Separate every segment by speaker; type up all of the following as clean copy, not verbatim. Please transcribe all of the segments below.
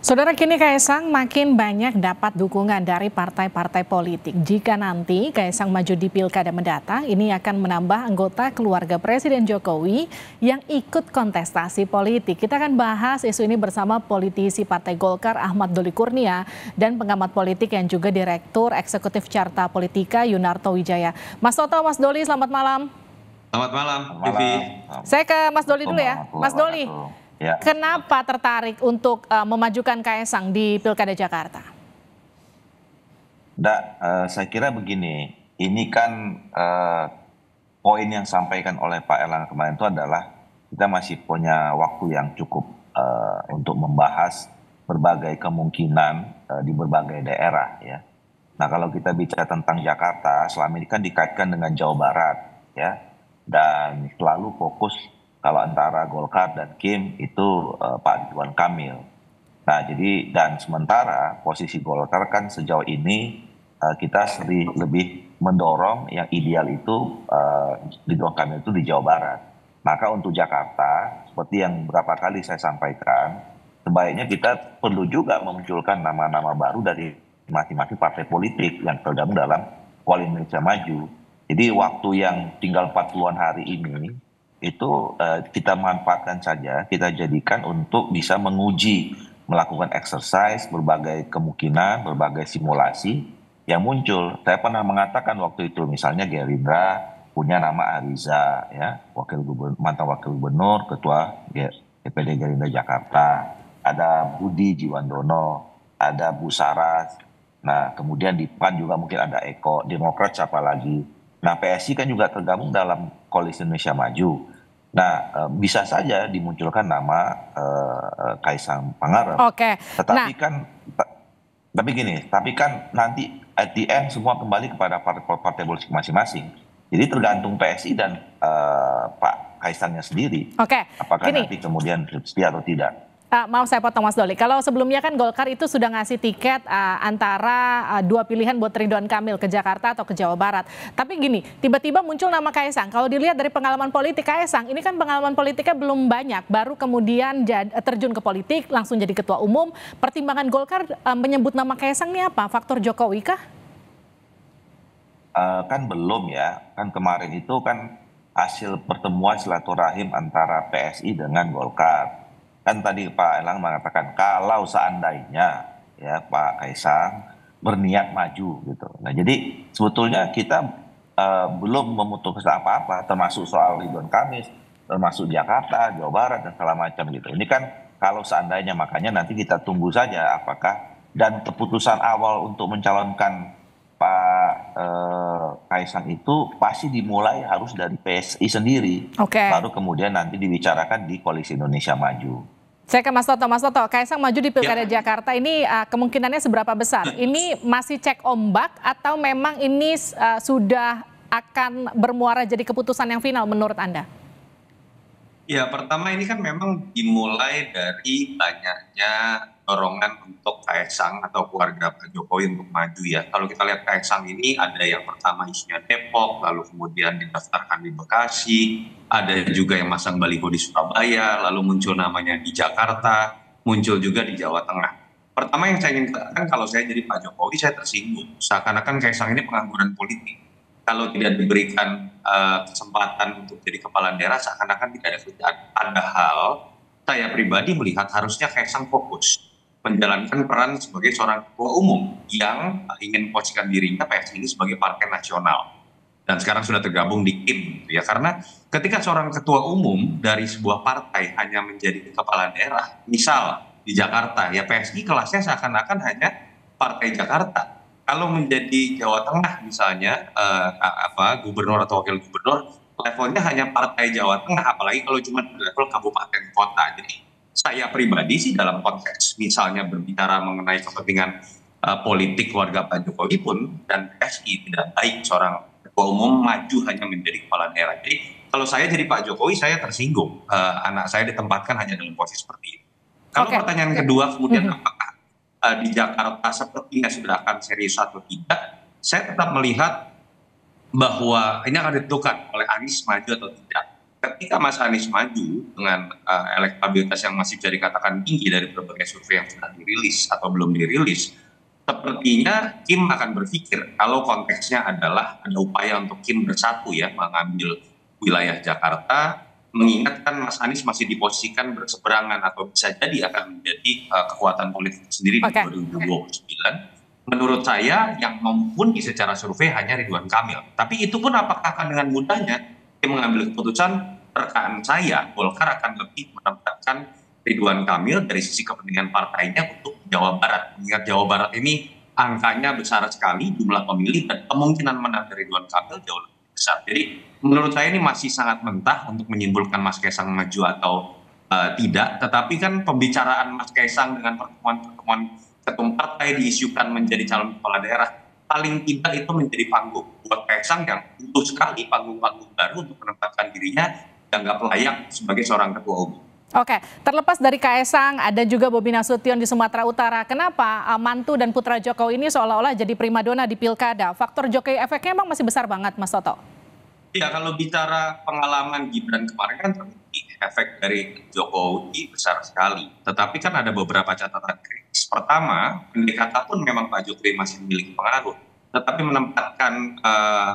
Speaker 1: Saudara, kini Kaisang makin banyak dapat dukungan dari partai-partai politik. Jika nanti Kaisang maju di Pilkada mendatang, ini akan menambah anggota keluarga Presiden Jokowi yang ikut kontestasi politik. Kita akan bahas isu ini bersama politisi Partai Golkar Ahmad Doli Kurnia dan pengamat politik yang juga Direktur Eksekutif Carta Politika Yunarto Wijaya. Mas Toto, Mas Doli, selamat malam.
Speaker 2: Selamat malam, Vivi.
Speaker 1: Saya ke Mas Doli dulu ya. Mas Doli. Ya. Kenapa tertarik untuk memajukan Kaisang di Pilkada Jakarta?
Speaker 3: Saya kira begini, ini kan poin yang disampaikan oleh Pak Erlangga kemarin itu adalah kita masih punya waktu yang cukup untuk membahas berbagai kemungkinan di berbagai daerah ya. Nah, kalau kita bicara tentang Jakarta, selama ini kan dikaitkan dengan Jawa Barat ya, dan selalu fokus kalau antara Golkar dan Kim itu Pak Ridwan Kamil. Nah, jadi dan sementara posisi Golkar kan sejauh ini kita lebih mendorong yang ideal itu Ridwan Kamil itu di Jawa Barat. Maka untuk Jakarta, seperti yang beberapa kali saya sampaikan, sebaiknya kita perlu juga memunculkan nama-nama baru dari masing-masing partai politik yang tergabung dalam Koalisi Indonesia Maju. Jadi waktu yang tinggal 40-an hari ini itu kita manfaatkan saja, kita jadikan untuk bisa menguji, melakukan exercise, berbagai kemungkinan, berbagai simulasi yang muncul. Saya pernah mengatakan waktu itu, misalnya Gerindra punya nama Ariza, ya, mantan wakil gubernur, ketua DPD Gerindra Jakarta, ada Budi Jiwandono, ada Bu Saras, nah kemudian di PAN juga mungkin ada Eko, Demokrat siapa lagi. Nah, PSI kan juga tergabung dalam Koalisi Indonesia Maju. Nah, bisa saja dimunculkan nama Kaisang Pangarep.
Speaker 1: Oke.
Speaker 3: Tetapi kan nanti at the end semua kembali kepada partai politik masing-masing. Jadi tergantung PSI dan Pak Kaisangnya sendiri.
Speaker 1: Oke.
Speaker 3: Apakah nanti kemudian setia atau tidak.
Speaker 1: Maaf saya potong Mas Doli. Kalau sebelumnya kan Golkar itu sudah ngasih tiket antara dua pilihan buat Ridwan Kamil ke Jakarta atau ke Jawa Barat. Tapi gini, tiba-tiba muncul nama Kaisang. Kalau dilihat dari pengalaman politik Kaisang, ini kan pengalaman politiknya belum banyak. Baru kemudian terjun ke politik, langsung jadi ketua umum. Pertimbangan Golkar menyebut nama Kaisang ini apa? Faktor Jokowi kah?
Speaker 3: Kan belum ya. Kan kemarin itu kan hasil pertemuan silaturahim antara PSI dengan Golkar. Kan tadi Pak Erlangga mengatakan kalau seandainya ya Pak Kaisang berniat maju gitu. Nah, jadi sebetulnya kita belum memutuskan apa-apa, termasuk soal Ridwan Kamil, termasuk Jakarta, Jawa Barat dan segala macam gitu. Ini kan kalau seandainya, makanya nanti kita tunggu saja apakah dan keputusan awal untuk mencalonkan Pak Kaisang itu pasti dimulai harus dari PSI sendiri. Baru kemudian nanti dibicarakan di Koalisi Indonesia Maju.
Speaker 1: Saya ke Mas Toto. Mas Toto, Kaisang maju di Pilkada Jakarta ini kemungkinannya seberapa besar? Ini masih cek ombak atau memang ini sudah akan bermuara jadi keputusan yang final menurut Anda?
Speaker 2: Ya, pertama ini kan memang dimulai dari banyaknya dorongan untuk Kaisang atau keluarga Pak Jokowi untuk maju ya. Kalau kita lihat Kaisang ini ada yang pertama isinya Depok, lalu kemudian didaftarkan di Bekasi, ada juga yang masang baliho di Surabaya, lalu muncul namanya di Jakarta, muncul juga di Jawa Tengah. Pertama yang saya ingin katakan, kalau saya jadi Pak Jokowi saya tersinggung. Seakan-akan Kaisang ini pengangguran politik. Kalau tidak diberikan kesempatan untuk jadi kepala daerah, seakan-akan tidak ada kerjaan. Padahal saya pribadi melihat harusnya Kaisang fokus menjalankan peran sebagai seorang ketua umum yang ingin memposisikan dirinya PSI ini sebagai partai nasional. Dan sekarang sudah tergabung di Kim, ya. Karena ketika seorang ketua umum dari sebuah partai hanya menjadi kepala daerah, misal di Jakarta, ya PSI kelasnya seakan-akan hanya partai Jakarta. Kalau menjadi Jawa Tengah misalnya, gubernur atau wakil gubernur, levelnya hanya partai Jawa Tengah, apalagi kalau cuma level kabupaten kota. Jadi saya pribadi sih dalam konteks misalnya berbicara mengenai kepentingan politik keluarga Pak Jokowi pun dan PSI tidak baik seorang ketua umum maju hanya menjadi kepala daerah. Jadi kalau saya jadi Pak Jokowi saya tersinggung anak saya ditempatkan hanya dalam posisi seperti ini. Kalau pertanyaan kedua kemudian apakah di Jakarta sepertinya sudah akan serius atau tidak, saya tetap melihat bahwa ini akan ditentukan oleh Anies maju atau tidak. ketika Mas Anies maju dengan elektabilitas yang masih bisa dikatakan tinggi dari berbagai survei yang sudah dirilis atau belum dirilis, sepertinya Kim akan berpikir kalau konteksnya adalah ada upaya untuk Kim bersatu ya, mengambil wilayah Jakarta, mengingatkan Mas Anies masih diposisikan berseberangan atau bisa jadi akan menjadi kekuatan politik sendiri di
Speaker 1: Oke.
Speaker 2: 2029. Menurut saya yang mumpuni secara survei hanya Ridwan Kamil. Tapi itu pun apakah akan dengan mudahnya Kim mengambil keputusan? Rekan saya, Golkar akan lebih menempatkan Ridwan Kamil dari sisi kepentingan partainya untuk Jawa Barat. Mengingat Jawa Barat ini angkanya besar sekali jumlah pemilih dan kemungkinan menang dari Ridwan Kamil jauh lebih besar. Jadi menurut saya ini masih sangat mentah untuk menyimpulkan Mas Kaisang maju atau tidak. Tetapi kan pembicaraan Mas Kaisang dengan pertemuan-pertemuan ketum partai diisukan menjadi calon kepala daerah, paling tidak itu menjadi panggung buat Kaisang yang butuh sekali panggung-panggung baru untuk menempatkan dirinya dianggap layak sebagai seorang ketua umum.
Speaker 1: Oke, terlepas dari Kaisang, ada juga Bobi Nasution di Sumatera Utara. Kenapa mantu dan putra Jokowi ini seolah-olah jadi primadona di pilkada? Faktor Jokowi efeknya emang masih besar banget, Mas Toto?
Speaker 2: Ya, kalau bicara pengalaman Gibran kemarin kan terbukti efek dari Jokowi besar sekali. Tetapi kan ada beberapa catatan kritis. Pertama, andai kata pun memang Pak Jokowi masih memiliki pengaruh. Tetapi menempatkan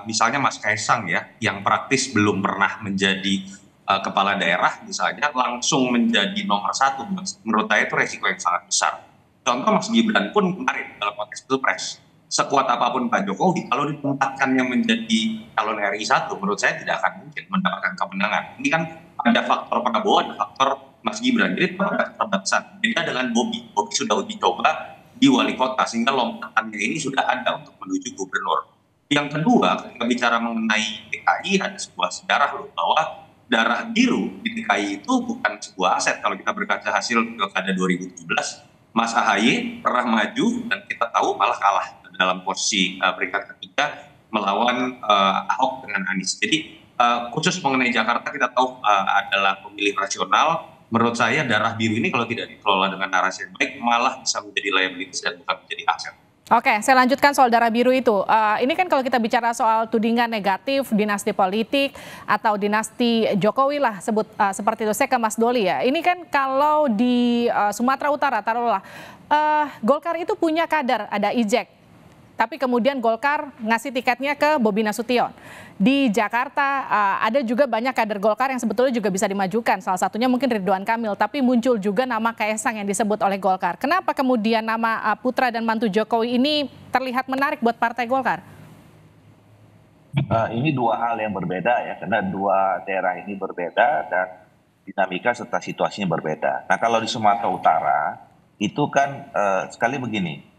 Speaker 2: misalnya Mas Kaisang ya, yang praktis belum pernah menjadi kepala daerah misalnya, langsung menjadi nomor satu. Menurut saya itu resiko yang sangat besar. Contoh Mas Gibran pun kemarin dalam konteks Pilpres, sekuat apapun Pak Jokowi, kalau ditempatkannya menjadi calon RI 1, menurut saya tidak akan mungkin mendapatkan kemenangan. Ini kan ada faktor Prabowo, ada faktor Mas Gibran. Jadi itu ada keterbatasan. Beda dengan Bobi. Bobi sudah uji coba di wali kota, sehingga lompatannya ini sudah ada untuk menuju gubernur. Yang kedua, ketika bicara mengenai DKI, ada sebuah sejarah loh, bahwa darah biru di DKI itu bukan sebuah aset. Kalau kita berkaca hasil pilkada 2017, Mas AHY pernah maju dan kita tahu malah kalah dalam posisi peringkat ketiga melawan Ahok dengan Anies. Jadi khusus mengenai Jakarta kita tahu adalah pemilih rasional. Menurut saya darah biru ini kalau tidak dikelola dengan narasi yang baik malah bisa menjadi liabilities dan bukan menjadi aset.
Speaker 1: Oke, saya lanjutkan soal darah biru itu. Ini kan kalau kita bicara soal tudingan negatif, dinasti politik, atau dinasti Jokowi lah sebut seperti itu. Saya ke Mas Doli ya. Ini kan kalau di Sumatera Utara, taruhlah, Golkar itu punya kader, ada Ijek. Tapi kemudian Golkar ngasih tiketnya ke Bobi Nasution. Di Jakarta ada juga banyak kader Golkar yang sebetulnya juga bisa dimajukan. Salah satunya mungkin Ridwan Kamil. Tapi muncul juga nama Kaisang yang disebut oleh Golkar. Kenapa kemudian nama putra dan mantu Jokowi ini terlihat menarik buat partai Golkar?
Speaker 3: Ini dua hal yang berbeda ya, karena dua daerah ini berbeda dan dinamika serta situasinya berbeda. Nah kalau di Sumatera Utara itu kan sekali begini.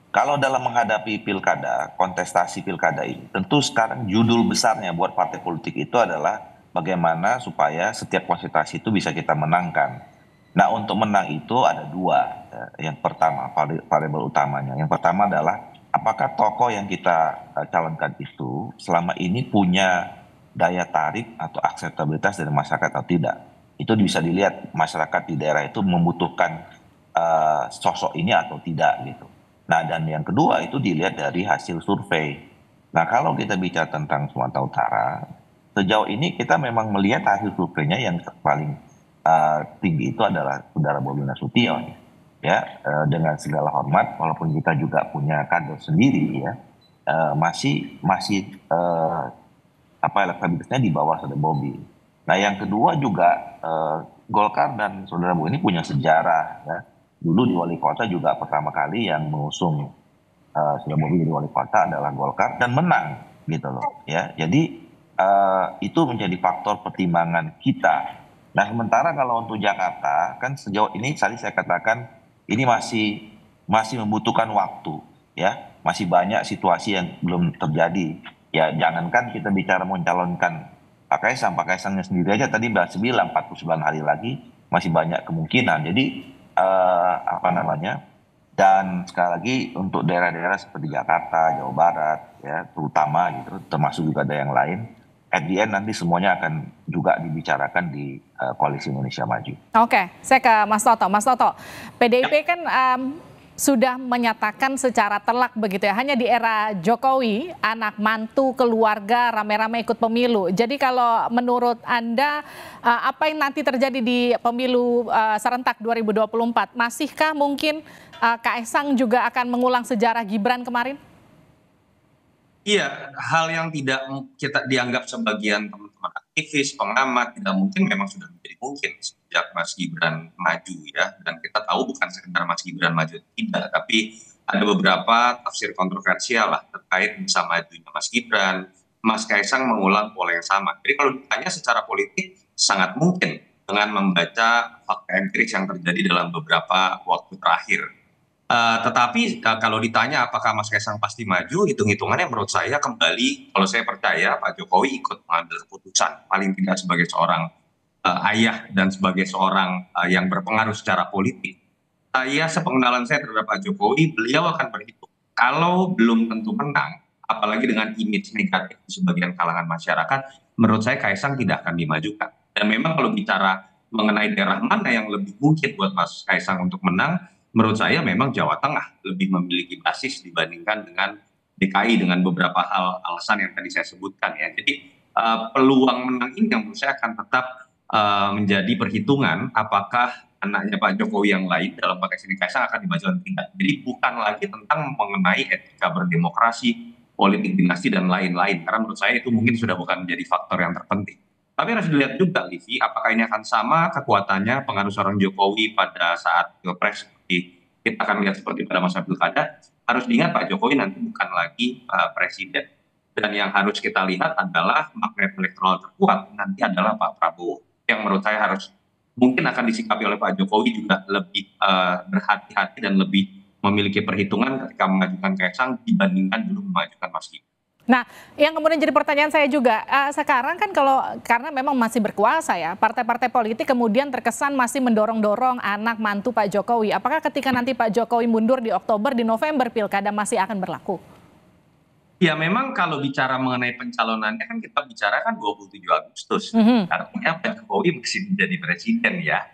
Speaker 3: Kalau dalam menghadapi pilkada, kontestasi pilkada ini, tentu sekarang judul besarnya buat partai politik itu adalah bagaimana supaya setiap kontestasi itu bisa kita menangkan. Nah untuk menang itu ada dua. Yang pertama, variabel utamanya. Yang pertama adalah apakah tokoh yang kita calonkan itu selama ini punya daya tarik atau akseptabilitas dari masyarakat atau tidak. Itu bisa dilihat masyarakat di daerah itu membutuhkan sosok ini atau tidak gitu. Nah dan yang kedua itu dilihat dari hasil survei. Nah kalau kita bicara tentang Sumatera Utara, sejauh ini kita memang melihat hasil surveinya yang paling tinggi itu adalah saudara Bobi Nasution. Ya, dengan segala hormat, walaupun kita juga punya kader sendiri ya, masih elektabilitasnya di bawah saudara Bobi. Nah yang kedua juga Golkar dan saudara Bobi ini punya sejarah ya. Dulu di wali kota juga pertama kali yang mengusung saudara Bobi jadi wali kota adalah Golkar dan menang gitu loh ya. Jadi itu menjadi faktor pertimbangan kita. Nah sementara kalau untuk Jakarta kan sejauh ini tadi saya katakan ini masih membutuhkan waktu ya, masih banyak situasi yang belum terjadi ya. Jangankan kita bicara mencalonkan Pak Kaisangnya sendiri aja tadi bilang 49 hari lagi masih banyak kemungkinan. Jadi dan sekali lagi untuk daerah-daerah seperti Jakarta, Jawa Barat ya terutama gitu, termasuk juga ada yang lain, at the end nanti semuanya akan juga dibicarakan di Koalisi Indonesia Maju.
Speaker 1: Oke, saya ke Mas Toto. Mas Toto, PDIP kan sudah menyatakan secara telak begitu ya, hanya di era Jokowi, anak mantu keluarga rame-rame ikut pemilu. Jadi kalau menurut Anda, apa yang nanti terjadi di pemilu serentak 2024? Masihkah mungkin Kaisang juga akan mengulang sejarah Gibran kemarin?
Speaker 2: Iya, hal yang tidak kita dianggap sebagian teman-teman aktivis, pengamat, tidak mungkin memang sudah menjadi mungkin sejak Mas Gibran maju ya. Dan kita tahu bukan sekedar Mas Gibran maju tidak, tapi ada beberapa tafsir kontroversial lah terkait bisa majunya Mas Gibran, Mas Kaisang mengulang pola yang sama. Jadi kalau ditanya secara politik, sangat mungkin dengan membaca fakta empiris yang terjadi dalam beberapa waktu terakhir. Tetapi kalau ditanya apakah Mas Kaisang pasti maju, hitung-hitungannya menurut saya kembali, kalau saya percaya Pak Jokowi ikut mengambil keputusan, paling tidak sebagai seorang ayah dan sebagai seorang yang berpengaruh secara politik. Sepengenalan saya terhadap Pak Jokowi, beliau akan berhitung. Kalau belum tentu menang, apalagi dengan image negatif di sebagian kalangan masyarakat, menurut saya Kaisang tidak akan dimajukan. Dan memang kalau bicara mengenai daerah mana yang lebih mungkin buat Mas Kaisang untuk menang, menurut saya memang Jawa Tengah lebih memiliki basis dibandingkan dengan DKI dengan beberapa hal alasan yang tadi saya sebutkan ya. Jadi peluang menang ini yang menurut saya akan tetap menjadi perhitungan apakah anaknya Pak Jokowi yang lain dalam konteks ini Kaisang akan dimajukan tidak. Jadi bukan lagi tentang mengenai etika berdemokrasi, politik dinasti dan lain-lain. Karena menurut saya itu mungkin sudah bukan menjadi faktor yang terpenting. Tapi harus dilihat juga, Livi, apakah ini akan sama kekuatannya pengaruh seorang Jokowi pada saat Pilpres seperti kita akan lihat seperti pada masa pilkada. Harus diingat Pak Jokowi nanti bukan lagi presiden. Dan yang harus kita lihat adalah magnet elektoral terkuat nanti adalah Pak Prabowo. Yang menurut saya harus mungkin akan disikapi oleh Pak Jokowi juga lebih berhati-hati dan lebih memiliki perhitungan ketika mengajukan Kaisang dibandingkan dulu memajukan Mas Gibran.
Speaker 1: Nah, yang kemudian jadi pertanyaan saya juga, sekarang kan karena memang masih berkuasa ya, partai-partai politik kemudian terkesan masih mendorong-dorong anak mantu Pak Jokowi. Apakah ketika nanti Pak Jokowi mundur di Oktober, di November pilkada masih akan berlaku?
Speaker 2: Ya memang kalau bicara mengenai pencalonannya kan kita bicara kan 27 Agustus. Artinya Pak Jokowi masih menjadi presiden ya.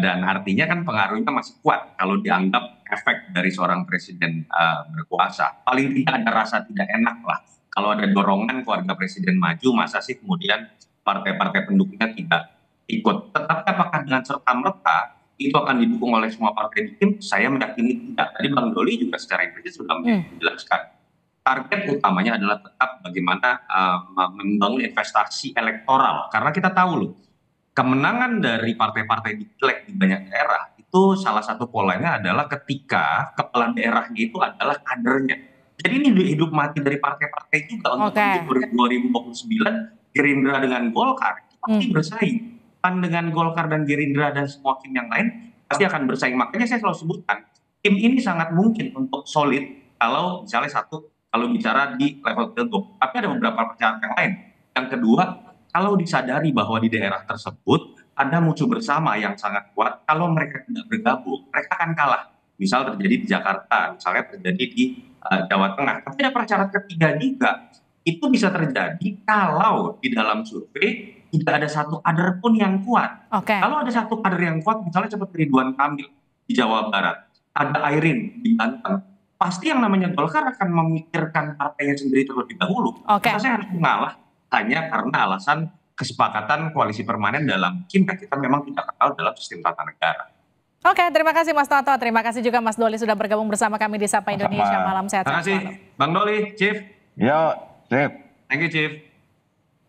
Speaker 2: Dan artinya kan pengaruhnya masih kuat kalau dianggap efek dari seorang presiden berkuasa. Paling tidak ada rasa tidak enak lah. Kalau ada dorongan keluarga presiden maju, masa sih kemudian partai-partai pendukungnya tidak ikut. Tetapi apakah dengan serta-merta itu akan didukung oleh semua partai di tim? Saya meyakini tidak. Tadi Bang Doli juga secara implisit sudah menjelaskan. Target utamanya adalah tetap bagaimana membangun investasi elektoral. Karena kita tahu loh, kemenangan dari partai-partai di pileg di banyak daerah itu salah satu polanya adalah ketika kepala daerahnya itu adalah kadernya. Jadi ini hidup mati dari partai-partai juga untuk 2029 Gerindra dengan Golkar itu pasti bersaing. Pan dengan Golkar dan Gerindra dan semua tim yang lain pasti akan bersaing. Makanya saya selalu sebutkan tim ini sangat mungkin untuk solid kalau misalnya kalau bicara di level pilgub. Tapi ada beberapa persyaratan yang lain. Yang kedua, kalau disadari bahwa di daerah tersebut ada musuh bersama yang sangat kuat, kalau mereka tidak bergabung, mereka akan kalah. Misal terjadi di Jakarta, misalnya terjadi di Jawa Tengah. Tapi ada persyarat ketiga juga. Itu bisa terjadi kalau di dalam survei tidak ada satu kader pun yang kuat. Kalau ada satu kader yang kuat, misalnya seperti Ridwan Kamil di Jawa Barat, ada Airin di Banten, pasti yang namanya Golkar akan memikirkan partainya sendiri terlebih dahulu. Maka saya harus mengalah hanya karena alasan kesepakatan koalisi permanen dalam kita memang tidak kenal dalam sistem tata negara.
Speaker 1: Oke, terima kasih Mas Toto. Terima kasih juga Mas Doli sudah bergabung bersama kami di Sapa Indonesia Malam Sehat.
Speaker 2: Terima kasih Bang Doli, Chief.
Speaker 3: Yo, Chief.
Speaker 2: Thank you, Chief.